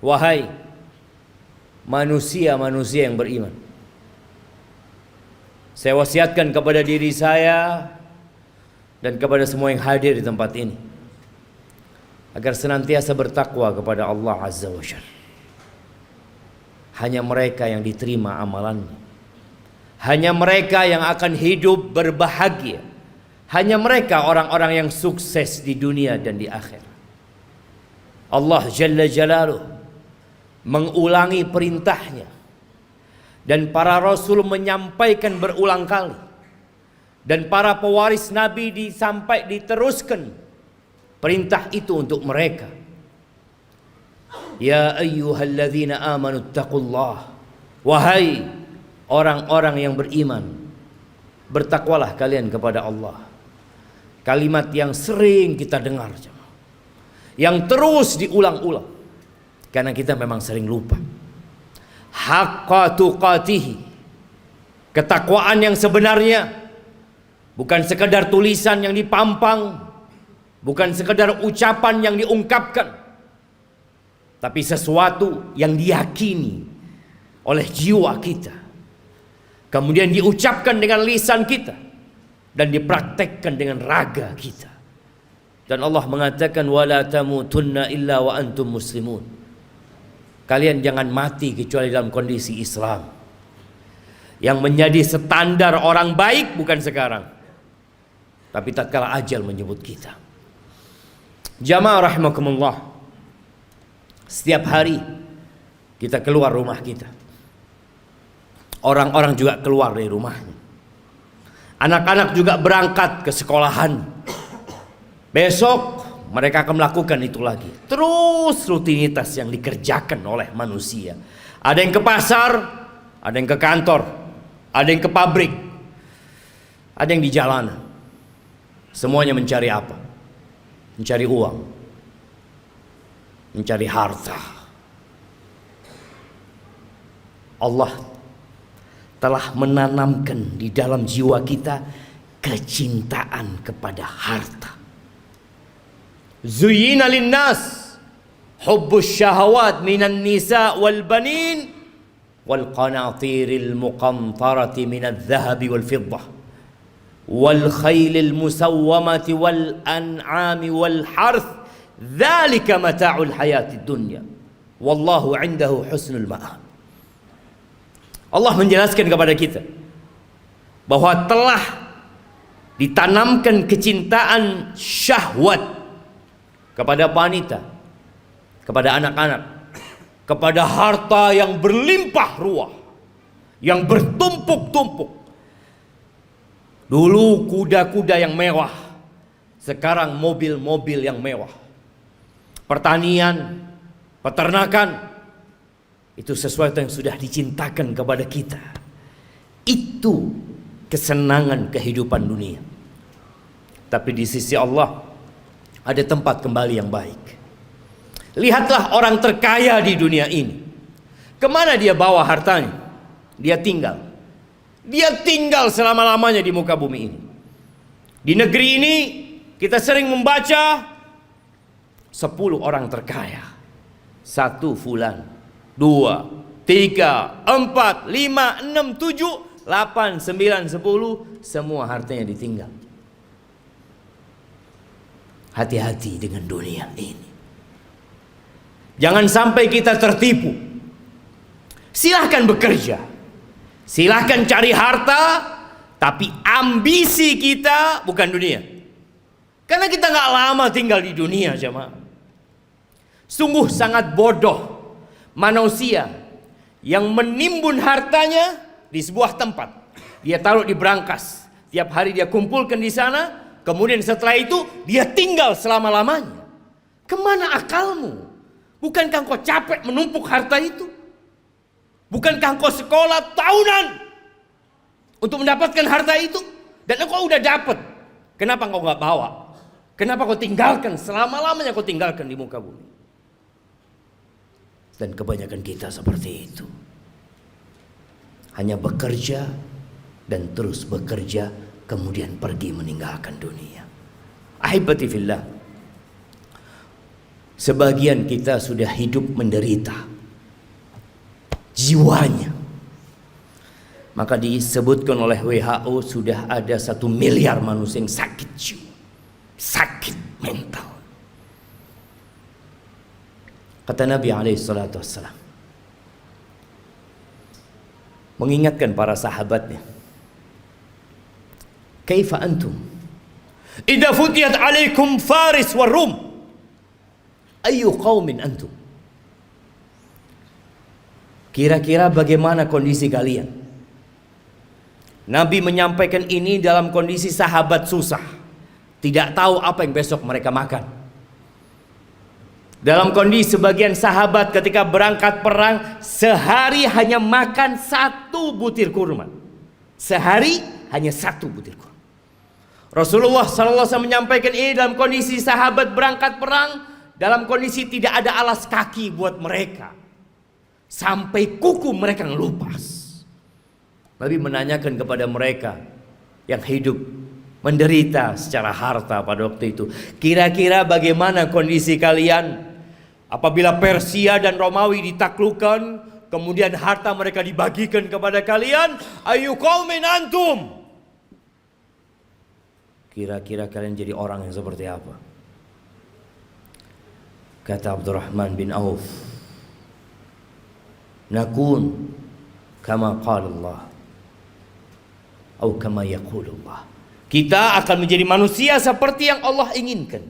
Wahai manusia-manusia yang beriman, saya wasiatkan kepada diri saya dan kepada semua yang hadir di tempat ini agar senantiasa bertakwa kepada Allah Azza wa Jalla. Hanya mereka yang diterima amalannya, hanya mereka yang akan hidup berbahagia, hanya mereka orang-orang yang sukses di dunia dan di akhirat. Allah Jalla Jalaluh mengulangi perintahnya, dan para rasul menyampaikan berulang kali, dan para pewaris Nabi diteruskan perintah itu untuk mereka. Ya ayyuhalladzina amanu taqullah, wahai orang-orang yang beriman, bertakwalah kalian kepada Allah. Kalimat yang sering kita dengar, yang terus diulang-ulang, karena kita memang sering lupa. Haqqa tuqatihi, ketakwaan yang sebenarnya bukan sekedar tulisan yang dipampang, bukan sekedar ucapan yang diungkapkan, tapi sesuatu yang diyakini oleh jiwa kita, kemudian diucapkan dengan lisan kita, dan dipraktekkan dengan raga kita. Dan Allah mengatakan, wala tamutunna illa wa antum muslimun. Kalian jangan mati kecuali dalam kondisi Islam. Yang menjadi standar orang baik bukan sekarang, tapi tatkala ajal menyebut kita. Jamaah rahimakumullah, setiap hari kita keluar rumah kita, orang-orang juga keluar dari rumahnya. Anak-anak juga berangkat ke sekolahan. Besok mereka akan melakukan itu lagi. Terus rutinitas yang dikerjakan oleh manusia. Ada yang ke pasar, ada yang ke kantor, ada yang ke pabrik, ada yang di jalanan. Semuanya mencari apa? Mencari uang, mencari harta. Allah telah menanamkan di dalam jiwa kita kecintaan kepada harta. Zuyyina linnas hubbus syahawat minan nisa wal banin wal qanatiril muqantarati minadh dhahabi wal fiddah wal khailil musawwamati wal an'ami wal harth dzalika mata'ul hayatid dunya wallahu 'indahu husnul ma'ab. Allah menjelaskan kepada kita bahwa telah ditanamkan kecintaan syahwat kepada wanita, kepada anak-anak, kepada harta yang berlimpah ruah, yang bertumpuk-tumpuk. Dulu kuda-kuda yang mewah, sekarang mobil-mobil yang mewah. Pertanian, peternakan, itu sesuatu yang sudah dicintakan kepada kita. Itu kesenangan kehidupan dunia. Tapi di sisi Allah ada tempat kembali yang baik. Lihatlah orang terkaya di dunia ini. Kemana dia bawa hartanya? Dia tinggal. Dia tinggal selama-lamanya di muka bumi ini. Di negeri ini kita sering membaca 10 orang terkaya. 1 fulan, 2, 3, 4, 5, 6, 7, 8, 9, 10, semua hartanya ditinggal. Hati-hati dengan dunia ini. Jangan sampai kita tertipu. Silahkan bekerja, silahkan cari harta, tapi ambisi kita bukan dunia. Karena kita gak lama tinggal di dunia, jemaah. Sungguh sangat bodoh manusia yang menimbun hartanya di sebuah tempat. Dia taruh di brankas, tiap hari dia kumpulkan di sana. Kemudian setelah itu dia tinggal selama-lamanya. Kemana akalmu? Bukankah engkau capek menumpuk harta itu? Bukankah engkau sekolah tahunan untuk mendapatkan harta itu? Dan engkau udah dapat. Kenapa engkau gak bawa? Kenapa kau tinggalkan? Selama-lamanya kau tinggalkan di muka bumi. Dan kebanyakan kita seperti itu. Hanya bekerja dan terus bekerja, kemudian pergi meninggalkan dunia. Ahibati fillah, Sebagian kita sudah hidup menderita jiwanya. Maka disebutkan oleh WHO sudah ada 1 miliar manusia yang sakit jiwa, sakit mental. Kata Nabi SAW mengingatkan para sahabatnya, kaifa antum idza futiyat alaikum Faris wa Rum, ayu qaumin antum? Kira-kira bagaimana kondisi kalian? Nabi menyampaikan ini dalam kondisi sahabat susah, tidak tahu apa yang besok mereka makan. Dalam kondisi sebagian sahabat ketika berangkat perang, sehari hanya makan 1 butir kurma. Sehari hanya 1 butir kurma. Rasulullah SAW menyampaikan ini dalam kondisi sahabat berangkat perang, dalam kondisi tidak ada alas kaki buat mereka, sampai kuku mereka ngelupas. Nabi menanyakan kepada mereka yang hidup menderita secara harta pada waktu itu, kira-kira bagaimana kondisi kalian apabila Persia dan Romawi ditaklukkan, kemudian harta mereka dibagikan kepada kalian? Ayu qaumin antum? Kira-kira kalian jadi orang yang seperti apa? Kata Abdurrahman bin Auf, nakun kama qala Allah atau kama yaqulullah. Kita akan menjadi manusia seperti yang Allah inginkan,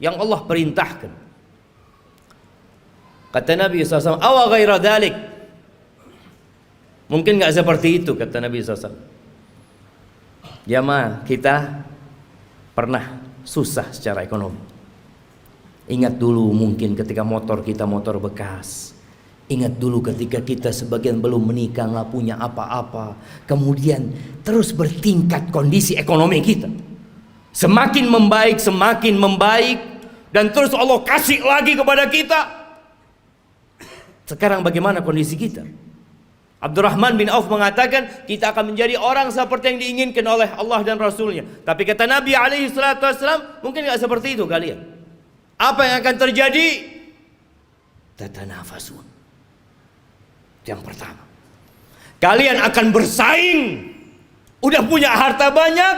yang Allah perintahkan. Kata Nabi SAW, awa ghaira dhalik, mungkin gak seperti itu, kata Nabi SAW. Jamaah, kita pernah susah secara ekonomi. Ingat dulu mungkin ketika motor kita motor bekas. Ingat dulu ketika kita sebagian belum menikah, gak punya apa-apa. Kemudian terus bertingkat kondisi ekonomi kita, semakin membaik, dan terus Allah kasih lagi kepada kita. Sekarang bagaimana kondisi kita? Abdurrahman bin Auf mengatakan kita akan menjadi orang seperti yang diinginkan oleh Allah dan Rasulnya. Tapi kata Nabi SAW, mungkin gak seperti itu kalian. Apa yang akan terjadi? Tatanafasun. Yang pertama, kalian akan bersaing. Udah punya harta banyak,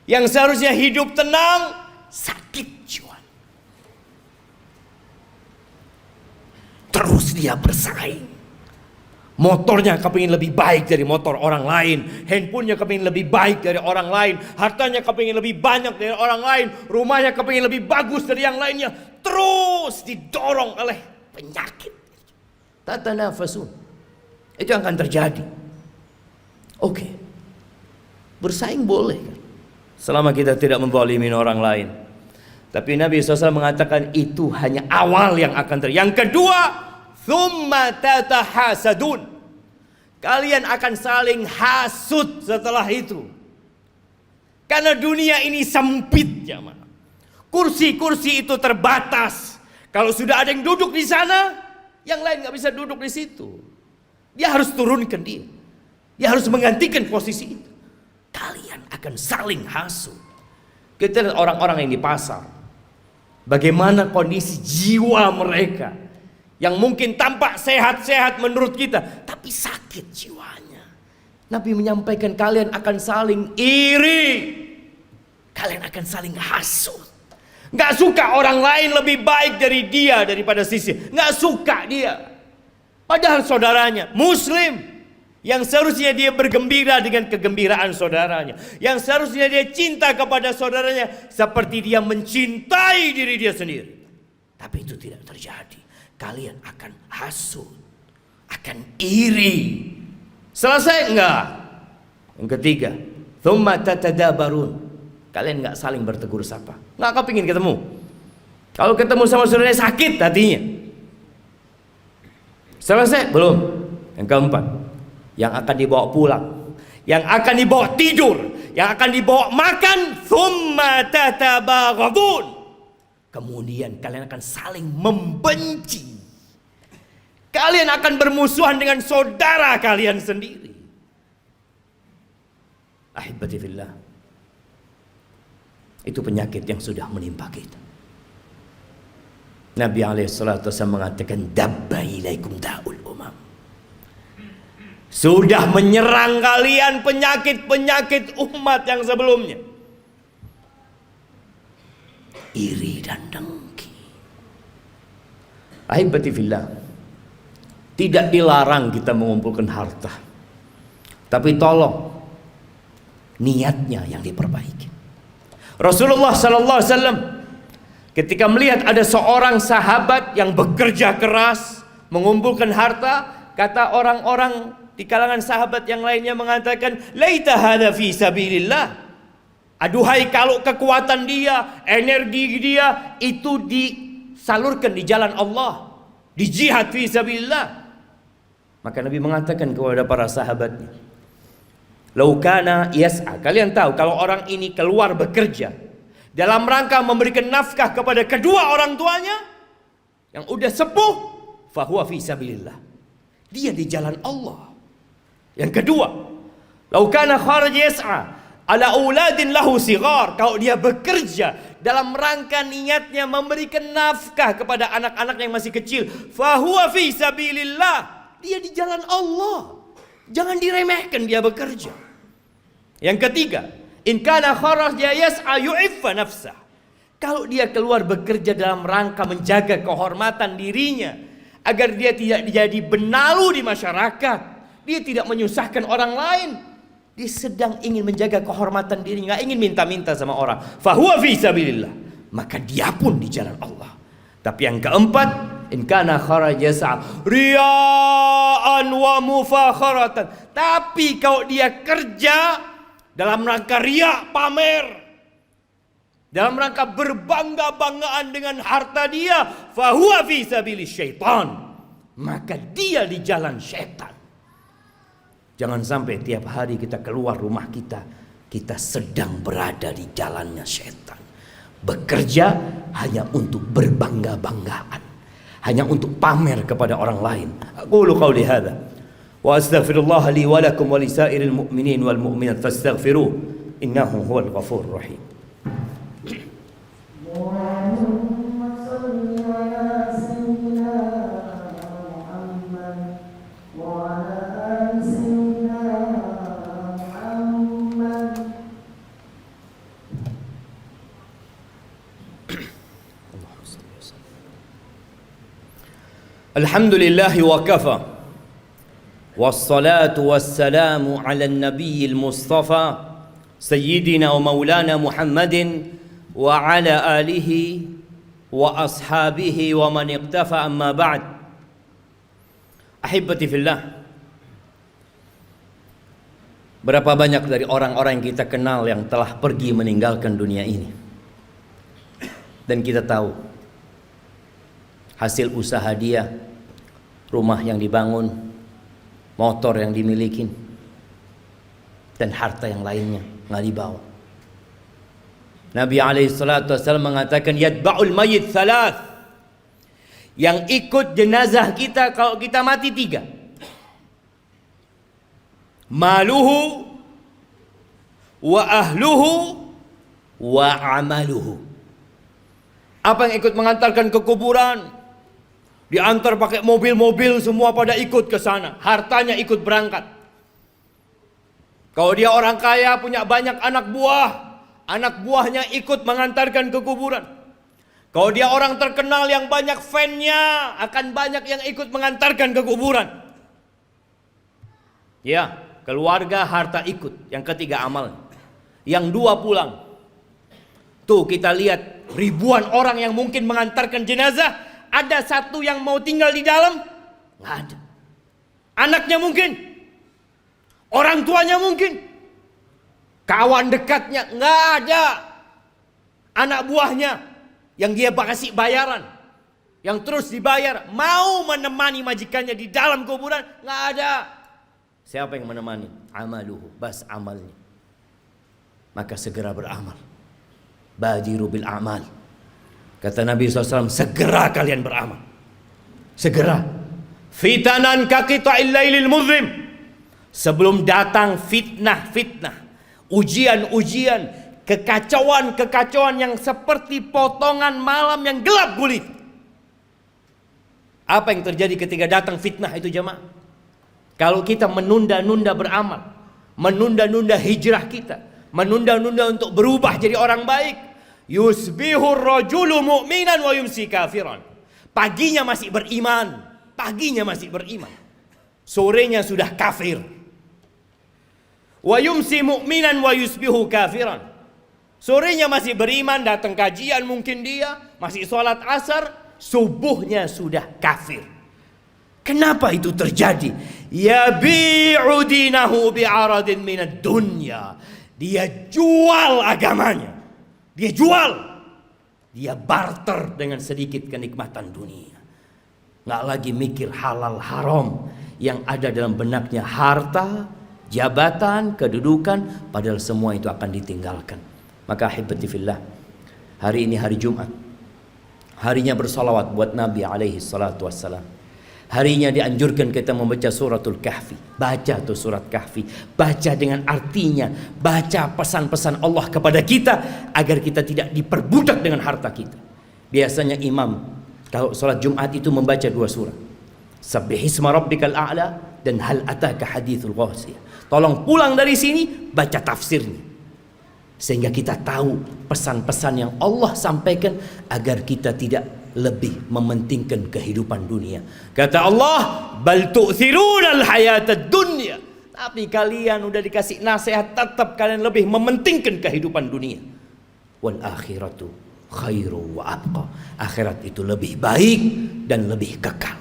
yang seharusnya hidup tenang, sakit jiwa. Terus dia bersaing. Motornya kepingin lebih baik dari motor orang lain, handphonenya kepingin lebih baik dari orang lain, hartanya kepingin lebih banyak dari orang lain, rumahnya kepingin lebih bagus dari yang lainnya. Terus didorong oleh penyakit. Tatanafasun. Itu yang akan terjadi. Oke. Bersaing boleh kan, selama kita tidak menzalimi orang lain. Tapi Nabi SAW mengatakan itu hanya awal yang akan terjadi. Yang kedua, thumma tatahasadun. Kalian akan saling hasud setelah itu. Karena dunia ini sempit, jamaah. Kursi-kursi itu terbatas. Kalau sudah ada yang duduk di sana, yang lain nggak bisa duduk di situ. Dia harus turunkan dia. Dia harus menggantikan posisi itu. Kalian akan saling hasud. Kita lihat orang-orang yang di pasar, bagaimana kondisi jiwa mereka, yang mungkin tampak sehat-sehat menurut kita, tapi sakit jiwanya. Nabi menyampaikan kalian akan saling iri, kalian akan saling hasud. Gak suka orang lain lebih baik dari dia daripada sisi, gak suka dia. Padahal saudaranya Muslim, yang seharusnya dia bergembira dengan kegembiraan saudaranya, yang seharusnya dia cinta kepada saudaranya seperti dia mencintai diri dia sendiri. Tapi itu tidak terjadi. Kalian akan hasud, akan iri. Selesai enggak? Yang ketiga, thumma tatadabarun. Kalian enggak saling bertegur sapa. Enggak kepingin ketemu. Kalau ketemu sama saudaranya sakit hatinya. Selesai? Belum. Yang keempat, yang akan dibawa pulang, yang akan dibawa tidur, yang akan dibawa makan, thumma tatabaghadun. Kemudian kalian akan saling membenci. Kalian akan bermusuhan dengan saudara kalian sendiri. Ahibati fillah. Itu penyakit yang sudah menimpa kita. Nabi alaihissalatu wassalam mengatakan, dabba ilaikum da'ul umam. Sudah menyerang kalian penyakit-penyakit umat yang sebelumnya. Iri dan dengki. Ahibati fillah, tidak dilarang kita mengumpulkan harta, tapi tolong niatnya yang diperbaiki. Rasulullah sallallahu alaihi wasallam ketika melihat ada seorang sahabat yang bekerja keras mengumpulkan harta, kata orang-orang di kalangan sahabat yang lainnya mengatakan, laita hadza fi sabilillah. Aduhai kalau kekuatan dia, energi dia itu disalurkan di jalan Allah, di jihad fi sabilillah. Maka Nabi mengatakan kepada para sahabatnya, lau kana yas'a, kalian tahu kalau orang ini keluar bekerja dalam rangka memberikan nafkah kepada kedua orang tuanya yang udah sepuh, fahuwa fi sabilillah, dia di jalan Allah. Yang kedua, lau kana kharaj yas'a ala auladin lahu sighar, kalau dia bekerja dalam rangka niatnya memberikan nafkah kepada anak-anak yang masih kecil, fahuwa fi sabilillah, dia di jalan Allah. Jangan diremehkan dia bekerja. Yang ketiga, in kana kharaja yas'a yu'iffa nafsah, kalau dia keluar bekerja dalam rangka menjaga kehormatan dirinya agar dia tidak jadi benalu di masyarakat, dia tidak menyusahkan orang lain, dia sedang ingin menjaga kehormatan diri, nggak ingin minta-minta sama orang, fahuwa fi sabilillah, maka dia pun di jalan Allah. Tapi yang keempat, in kana kharaja riya'an wa mufakharatan, tapi kalau dia kerja dalam rangka riya, pamer, dalam rangka berbangga-banggaan dengan harta dia, fahuwa fi sabilis syaitan, maka dia di jalan syaitan. Jangan sampai tiap hari kita keluar rumah kita, kita sedang berada di jalannya syaitan. Bekerja hanya untuk berbangga-banggaan, hanya untuk pamer kepada orang lain. Aqulu qawli hadza wa astaghfirullah li wa lakum wa lisairil mu'minin wal mu'minat fastaghfiruh innahu huwal ghafurur rahim. Alhamdulillahi wa kafa, wassalatu wassalamu ala nabiyil mustafa sayyidina wa maulana Muhammadin wa ala alihi wa ashabihi wa man iqtafa, amma ba'd. Ahibati fillah, berapa banyak dari orang-orang yang kita kenal yang telah pergi meninggalkan dunia ini, dan kita tahu hasil usaha dia, rumah yang dibangun, motor yang dimiliki, dan harta yang lainnya nggak dibawa. Nabi alaihissalatu wassalam mengatakan, yatba'ul mayyit thalath, yang ikut jenazah kita kalau kita mati 3. Maluhu wa ahluhu wa amaluhu. Apa yang ikut mengantarkan ke kuburan? Diantar pakai mobil-mobil, semua pada ikut ke sana, hartanya ikut berangkat. Kalau dia orang kaya, punya banyak anak buah, anak buahnya ikut mengantarkan ke kuburan. Kalau dia orang terkenal yang banyak fan-nya, akan banyak yang ikut mengantarkan ke kuburan. Ya, keluarga, harta ikut. Yang ketiga, amal. Yang 2 pulang. Tuh kita lihat ribuan orang yang mungkin mengantarkan jenazah, ada 1 yang mau tinggal di dalam? Nggak ada. Anaknya mungkin, orang tuanya mungkin, kawan dekatnya nggak ada. Anak buahnya yang dia kasih bayaran, yang terus dibayar, mau menemani majikannya di dalam kuburan, nggak ada. Siapa yang menemani? Amaluhu, bas amalnya. Maka segera beramal. Badiru bil amal. Kata Nabi SAW, segera kalian beramal. Segera. Fitanan kaqita'il lailil muzlim. Sebelum datang fitnah-fitnah, ujian-ujian, kekacauan-kekacauan yang seperti potongan malam yang gelap gulita. Apa yang terjadi ketika datang fitnah itu jemaah? Kalau kita menunda-nunda beramal, menunda-nunda hijrah kita, menunda-nunda untuk berubah jadi orang baik, yusbihur rajulu mu'minan wa yumsi kafiran. Paginya masih beriman, sorenya sudah kafir. Wa yumsi mu'minan wa yusbihu kafiran. Sorenya masih beriman, datang kajian mungkin dia, masih sholat asar, subuhnya sudah kafir. Kenapa itu terjadi? Yabi'u dinahu bi'aradin minad dunya. Dia jual agamanya. Dia barter dengan sedikit kenikmatan dunia. Nggak lagi mikir halal haram. Yang ada dalam benaknya harta, jabatan, kedudukan, padahal semua itu akan ditinggalkan. Maka ahibati fillah, hari ini hari Jumat, harinya bersalawat buat Nabi alaihi salatu wassalam. Harinya dianjurkan kita membaca suratul Kahfi. Baca tuh surat Kahfi, baca dengan artinya, baca pesan-pesan Allah kepada kita agar kita tidak diperbudak dengan harta kita. Biasanya imam kalau salat Jumat itu membaca 2 surah, Sabbihisma rabbikal a'la dan hal ataka hadithul ghasiyah. Tolong pulang dari sini baca tafsirnya, sehingga kita tahu pesan-pesan yang Allah sampaikan agar kita tidak lebih mementingkan kehidupan dunia. Kata Allah, bal tu'thirunal hayatad dunya. Tapi kalian udah dikasih nasihat, tetap kalian lebih mementingkan kehidupan dunia. Wal akhiratu khairu wa abqa. Akhirat itu lebih baik dan lebih kekal.